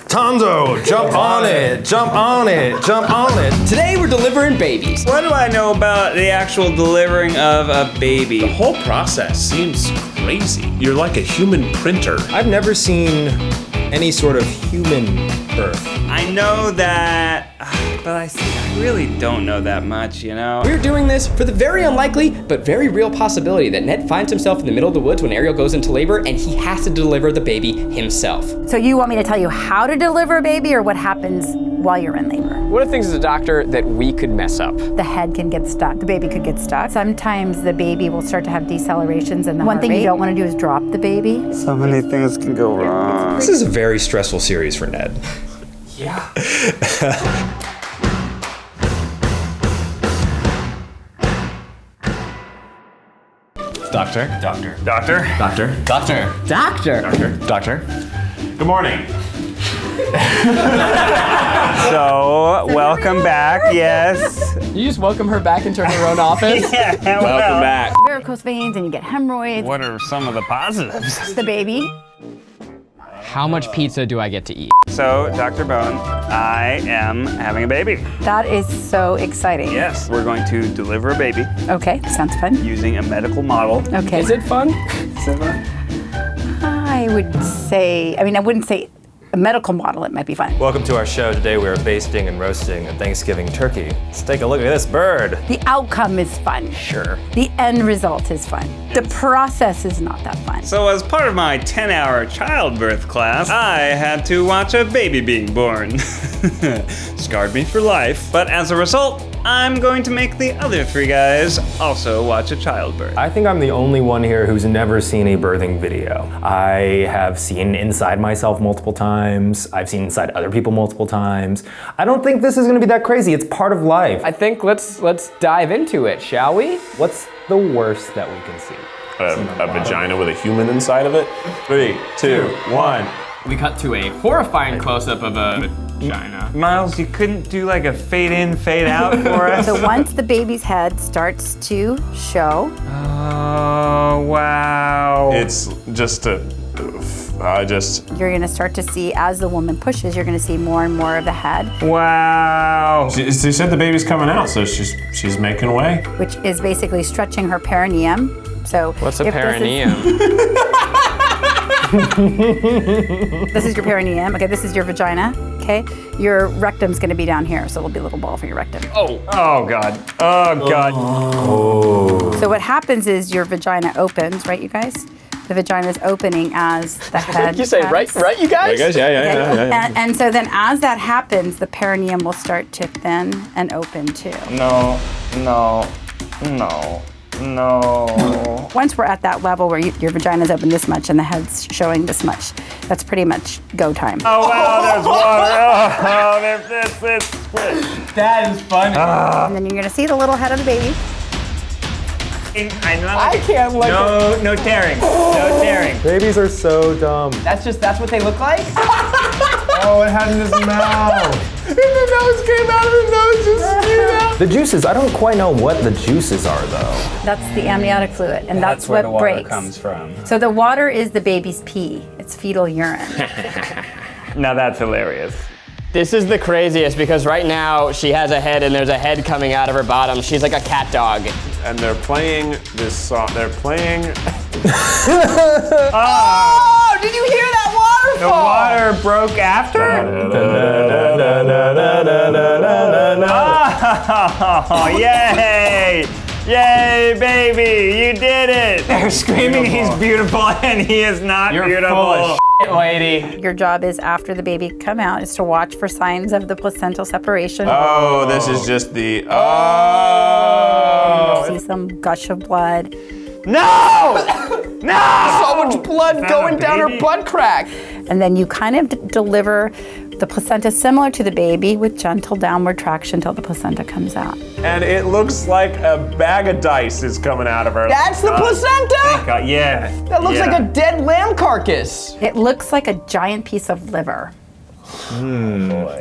Tonzo, jump on it, jump on it, jump on it. Today we're delivering babies. What do I know about the actual delivering of a baby? The whole process seems crazy. You're like a human printer. I've never seen any sort of human birth. I know that, but I really don't know that much, you know? We're doing this for the very unlikely but very real possibility that Ned finds himself in the middle of the woods when Ariel goes into labor and he has to deliver the baby himself. So you want me to tell you how to deliver a baby or what happens while you're in labor? What are things as a doctor that we could mess up? The head can get stuck, the baby could get stuck. Sometimes the baby will start to have decelerations in the heart rate. One thing you don't want to do is drop the baby. So many things can go wrong. This is a very stressful series for Ned. Yeah. Doctor. Doctor. Doctor. Doctor. Doctor. Doctor. Doctor. Doctor. Good morning. So, welcome back, yes. You just welcome her back into her own office? Yeah, Welcome back. Varicose veins and you get hemorrhoids. What are some of the positives? The baby. How much pizza do I get to eat? So, Dr. Bohn, I am having a baby. That is so exciting. Yes, we're going to deliver a baby Okay, sounds fun. using a medical model. Okay. Is it fun? I would say, I wouldn't say a medical model, it might be fun. Welcome to our show. Today we are basting and roasting a Thanksgiving turkey. Let's take a look at this bird. The outcome is fun. Sure. The end result is fun. The process is not that fun. So as part of my 10-hour childbirth class, I had to watch a baby being born. Scarred me for life. But as a result, I'm going to make the other 3 guys also watch a childbirth. I think I'm the only one here who's never seen a birthing video. I have seen inside myself multiple times. I've seen inside other people multiple times. I don't think this is gonna be that crazy. It's part of life. I think let's dive into it, shall we? What's the worst that we can see? A vagina with a human inside of it. 3, 2, 1. We cut to a horrifying close-up of a vagina. Miles, you couldn't do like a fade in, fade out for us? So once the baby's head starts to show, Oh, wow. It's just a. you're gonna start to see, as the woman pushes, you're gonna see more and more of the head, Wow. She said the baby's coming out, so she's making way. which is basically stretching her perineum. So What's a if this is- perineum? This is your perineum. Okay, this is your vagina. Okay, your rectum's gonna be down here, so it'll be a little ball for your rectum. Oh God. Oh God. So what happens is your vagina opens, right, you guys? The vagina is opening as the head. You say comes. right, you guys? Yeah. And so then as that happens, the perineum will start to thin and open too. No. Once we're at that level where your vagina's open this much and the head's showing this much, that's pretty much go time. Oh wow, there's water. Oh, there's this. That is funny. And then you're gonna see the little head of the baby. I can't look at No tearing. No tearing. Babies are so dumb. That's what they look like? Oh, it had in his mouth. And the nose came out and the nose just spewed out. The juices, I don't quite know what the juices are though. That's the amniotic fluid, and that's where what the water breaks. comes from. So the water is the baby's pee. It's fetal urine. Now that's hilarious. This is the craziest because right now she has a head and there's a head coming out of her bottom. She's like a cat dog. And they're playing this song. They're playing. Oh, did you hear that The waterfall? water broke after? Oh, yay! Yay, baby, you did it! They're screaming he's beautiful and he is not beautiful. Full of shit, lady. Your job is, after the baby come out, is to watch for signs of the placental separation. Oh, this is just the. See some gush of blood. No! No! So much blood going down her butt crack. And then you kind of deliver the placenta similar to the baby with gentle downward traction until the placenta comes out. And it looks like a bag of dice is coming out of her. That's the placenta? Thank God, yeah. That looks like a dead lamb carcass. It looks like a giant piece of liver.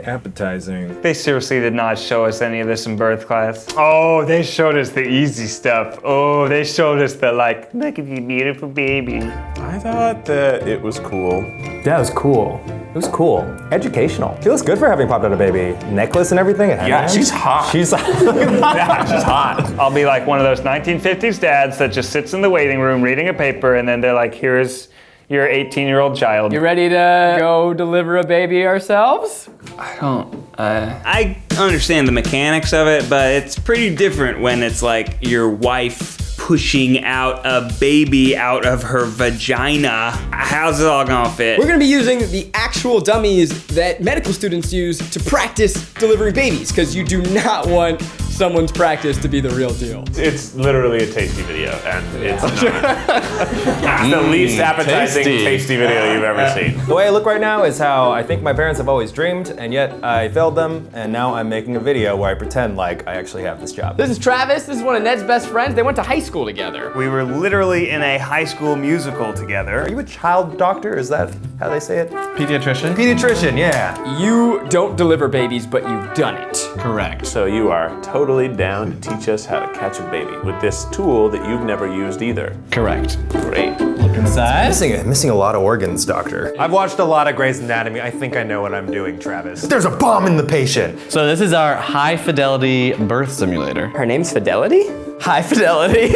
Appetizing. They seriously did not show us any of this in birth class. Oh, they showed us the easy stuff. Oh, they showed us the like, look at you beautiful baby. I thought that it was cool. Yeah, it was cool. It was cool. Educational. She looks good for having popped out a baby. Necklace and everything. Yeah, she's hot. She's Yeah, she's hot. I'll be like one of those 1950s dads that just sits in the waiting room reading a paper and then they're like, here's your 18-year-old child. You ready to go deliver a baby ourselves? I understand the mechanics of it, but it's pretty different when it's like your wife pushing out a baby out of her vagina. How's it all gonna fit? We're gonna be using the actual dummies that medical students use to practice delivering babies, because you do not want someone's practice to be the real deal. It's literally a tasty video, and it's not. It's the least appetizing, tasty video you've ever seen. The way I look right now is how I think my parents have always dreamed, and yet I failed them, and now I'm making a video where I pretend like I actually have this job. This is Travis. This is one of Ned's best friends. They went to high school together. We were literally in a high school musical together. Are you a child doctor? Is that how they say it? Pediatrician? Pediatrician, yeah. You don't deliver babies, but you've done it. Correct. So you are totally down to teach us how to catch a baby with this tool that you've never used either. Correct. Great. Look inside. Missing a lot of organs, doctor. I've watched a lot of Grey's Anatomy. I think I know what I'm doing, Travis. There's a bomb in the patient. So this is our high fidelity birth simulator. Her name's Fidelity? High fidelity.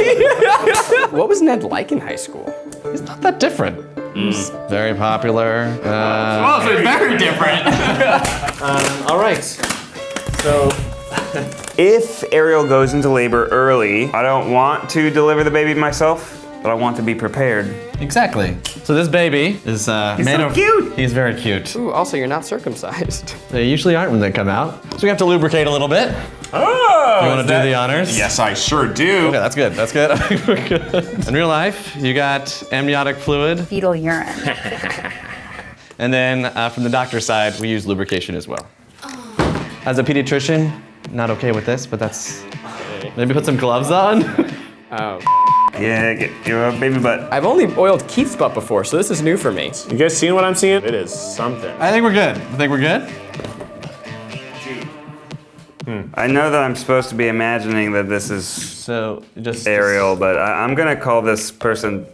What was Ned like in high school? He's not that different. He's very popular. Very different. All right. So If Ariel goes into labor early, I don't want to deliver the baby myself, but I want to be prepared. exactly. So this baby is made so of. cute. He's very cute. Ooh, also, you're not circumcised. They usually aren't when they come out. So we have to lubricate a little bit. Oh! You want to do the honors? Yes, I sure do. Okay, that's good. That's good. We're good. In real life, you got amniotic fluid, Fetal urine. and then from the doctor's side, we use lubrication as well. As a pediatrician, not okay with this, but that's maybe put some gloves on. Oh. Yeah, get your baby butt. I've only oiled Keith's butt before, so this is new for me. You guys seen what I'm seeing? It is something. I think we're good. I know that I'm supposed to be imagining that this is So just Ariel, but I'm gonna call this person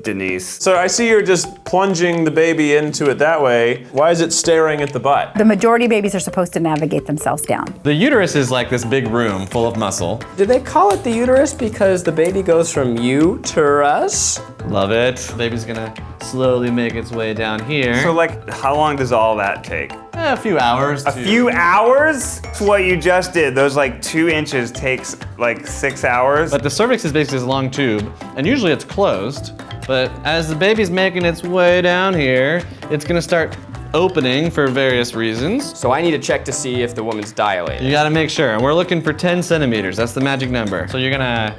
Denise. So I see you're just plunging the baby into it that way. Why is it staring at the butt? The majority of babies are supposed to navigate themselves down. The uterus is like this big room full of muscle. Did they call it the uterus because the baby goes from uterus? Love it. The baby's gonna slowly make its way down here. So like, how long does all that take? A few hours. A few hours? That's what you just did. Those like 2 inches takes like 6 hours. But the cervix is basically this long tube, and usually it's closed. But as the baby's making its way down here, it's gonna start opening for various reasons. So I need to check to see if the woman's dilated. You gotta make sure, and we're looking for 10 centimeters. That's the magic number. So you're gonna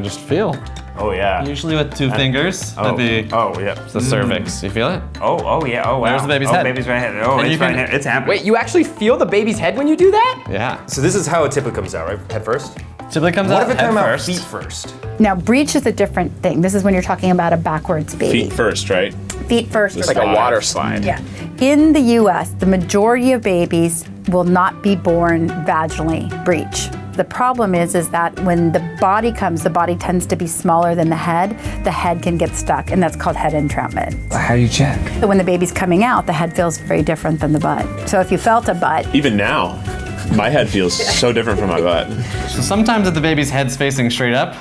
just feel. Oh yeah. Usually with 2 fingers. Oh, That'd be oh yeah. the cervix. You feel it? Oh yeah, oh wow. There's the baby's oh, head. baby's right here. Oh, And it's you can- right here. It's happening. Wait, you actually feel the baby's head when you do that? Yeah. So this is how it typically comes out, right? Head first? Typically comes What out if it head came out first. feet first? Now, breech is a different thing. This is when you're talking about a backwards baby. Feet first, right? Feet first. It's like a water slide. Yeah. In the US, the majority of babies will not be born vaginally breech. The problem is that when the body comes, the body tends to be smaller than the head can get stuck, and that's called head entrapment. How do you check? So when the baby's coming out, the head feels very different than the butt. So if you felt a butt, Even now, my head feels so different from my butt. So sometimes if the baby's head's facing straight up,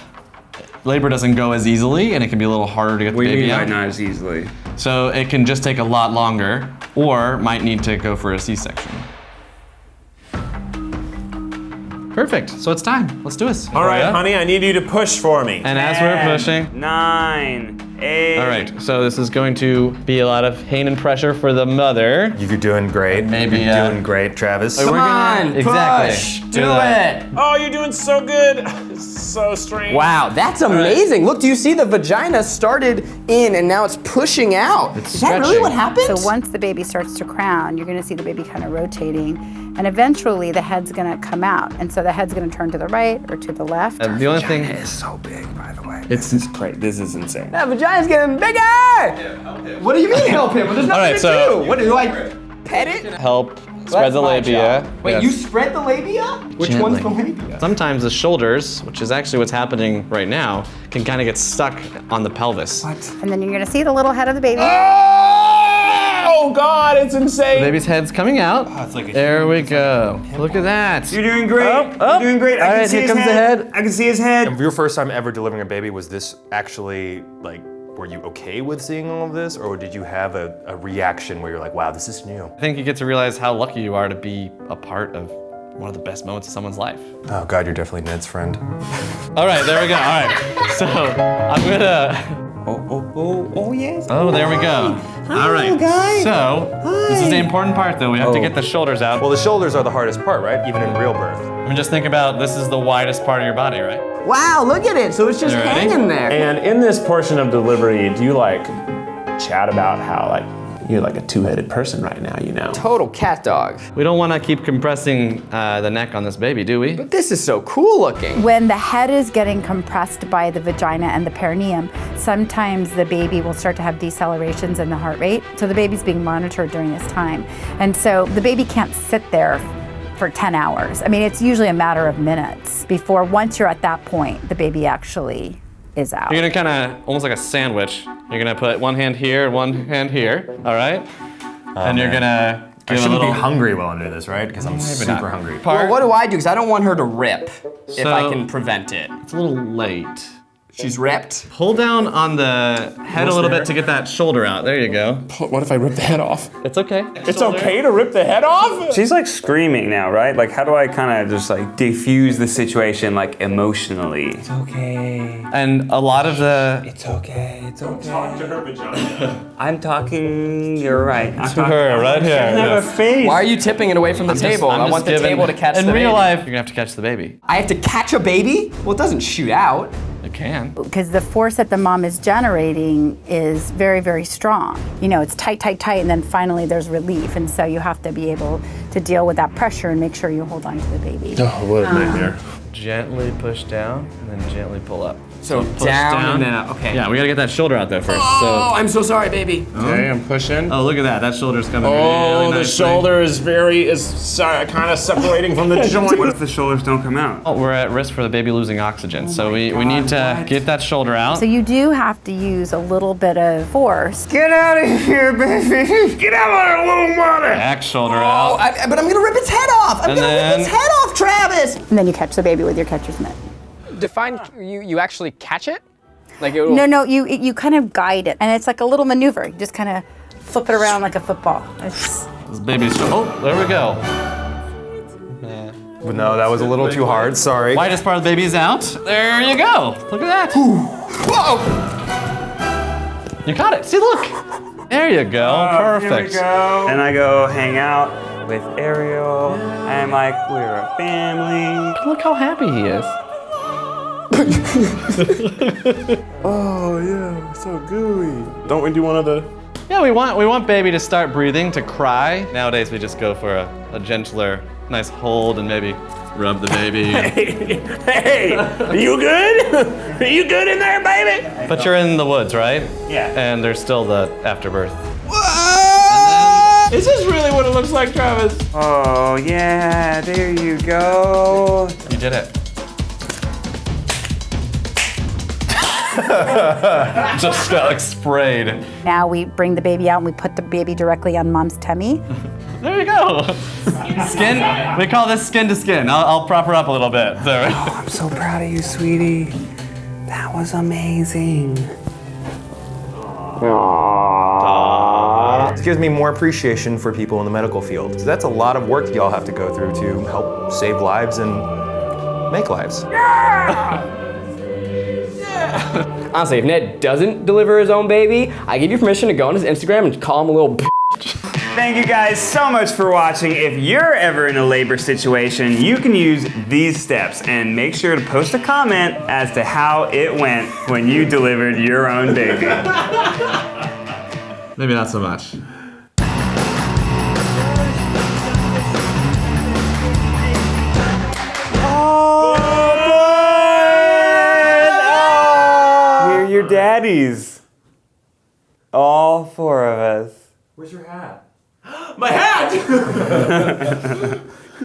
labor doesn't go as easily, and it can be a little harder to get the baby out. not as easily? So it can just take a lot longer, or might need to go for a C-section. Perfect. So it's time. Let's do this. All right, honey, I need you to push for me. And as we're pushing. 9, 8. All right. So this is going to be a lot of pain and pressure for the mother. You're doing great. Maybe, You're doing great, Travis. We're gonna exactly push, do do that. it. Oh, you're doing so good. So strange. Wow, that's amazing. Look, do you see the vagina started in and now it's pushing out? Is that really stretching. what happened? so once the baby starts to crown, you're gonna see the baby kind of rotating, and eventually the head's gonna come out. And so the head's gonna turn to the right or to the left. The only thing It's so big, by the way. It's great. This is insane. That vagina vagina's getting bigger! What do you mean help him? Well, there's nothing to do. What do I pet it? Help spread the labia. Wait, Yes. you spread the labia? Which one's the labia? Sometimes the shoulders, which is actually what's happening right now, can kind of get stuck on the pelvis. What? And then you're gonna see the little head of the baby. Oh God, it's insane. The baby's head's coming out. There we go. Look at that. You're doing great. You're doing great. I can see here his comes the head. I can see his head. Your first time ever delivering a baby, was this actually like, were you okay with seeing all of this, or did you have a reaction where you're like, wow, this is new? I think you get to realize how lucky you are to be a part of one of the best moments of someone's life. Oh God, you're definitely Ned's friend. All right, there we go. All right. So I'm gonna. Oh yes. Oh, there we go. All right. guys. So this is the important part, though. We have to get the shoulders out. Well, the shoulders are the hardest part, right? Even in real birth. I mean, just think about this is the widest part of your body, right? Wow, look at it. So it's just You ready? hanging there. And in this portion of delivery, do you like chat about how like you're like a two-headed person right now, you know? Total cat dog. We don't want to keep compressing the neck on this baby, do we? But this is so cool looking. When the head is getting compressed by the vagina and the perineum, sometimes the baby will start to have decelerations in the heart rate. So the baby's being monitored during this time. And so the baby can't sit there for 10 hours. I mean, it's usually a matter of minutes before, once you're at that point, the baby actually is out. You're gonna kind of, almost like a sandwich. You're gonna put one hand here, one hand here, all right? And you're gonna I give a shouldn't little be hungry while I do this, right? Because I'm super not. hungry. part. Well, what do I do? Because I don't want her to rip if I So- can prevent it. It's a little late. She's ripped. Pull down on the head a little bit to get that shoulder out. There you go. What if I rip the head off? It's okay. It's okay to rip the head off? She's like screaming now, right? Like, how do I kind of just like diffuse the situation, like emotionally? It's okay. And a lot of the It's okay. It's okay. Talk to her vagina. I'm talking. You're right. I'm to her right here. I have a face. Why are you tipping it away from the table? I'm I just want the giving- table to catch in the real baby. life, you're gonna have to catch the baby. I have to catch a baby? Well, it doesn't shoot out. It can. Because the force that the mom is generating is very, very strong. You know, it's tight, tight, tight, and then finally there's relief. And so you have to be able to deal with that pressure and make sure you hold on to the baby. Oh, what a nightmare. Gently push down and then gently pull up. So push down and then up. Okay. Yeah, we gotta get that shoulder out there first. Oh, I'm so sorry, baby. Okay, I'm pushing. Oh, look at that. That shoulder's coming Oh, really the nicely. shoulder is kind of separating from the joint. What if the shoulders don't come out? Oh, we're at risk for the baby losing oxygen, so we need to get that shoulder out. So you do have to use a little bit of force. Get out of here, baby. Get out of there, little water. Back shoulder Oh, out. but I'm gonna rip its head off. I'm And gonna rip then- its head off, Travis. And then you catch the baby with your catcher's mitt. Define, you actually catch it? Like it will... No, you kind of guide it. And it's like a little maneuver. You just kind of flip it around like a football. It's, This baby's. Oh, there we go. No, that was a little too hard, sorry. Widest part of the baby is out. There you go. Look at that. Whoa! You caught it. See, look. There you go. Perfect. Here we go. And I go hang out with Ariel. I'm like, we're a family. Look how happy he is. Oh, yeah, so gooey. Don't we do one of the... Yeah, we want baby to start breathing, to cry. Nowadays, we just go for a gentler, nice hold and maybe rub the baby. Hey, are you good? Are you good in there, baby? But you're in the woods, right? Yeah. And there's still the afterbirth. Is this really what it looks like, Travis? Oh, yeah, there you go. You did it. Just got like sprayed. now we bring the baby out and we put the baby directly on mom's tummy. There you go. Skin. We call this skin to skin. I'll prop her up a little bit. There. I'm so proud of you, sweetie. That was amazing. It gives me more appreciation for people in the medical field. 'Cause that's a lot of work y'all have to go through to help save lives and make lives. Honestly, if Ned doesn't deliver his own baby, I give you permission to go on his Instagram and call him a little Thank you guys so much for watching. If you're ever in a labor situation, you can use these steps and make sure to post a comment as to how it went when you delivered your own baby. Maybe not so much. You're your daddies. All 4 of us. Where's your hat? My hat!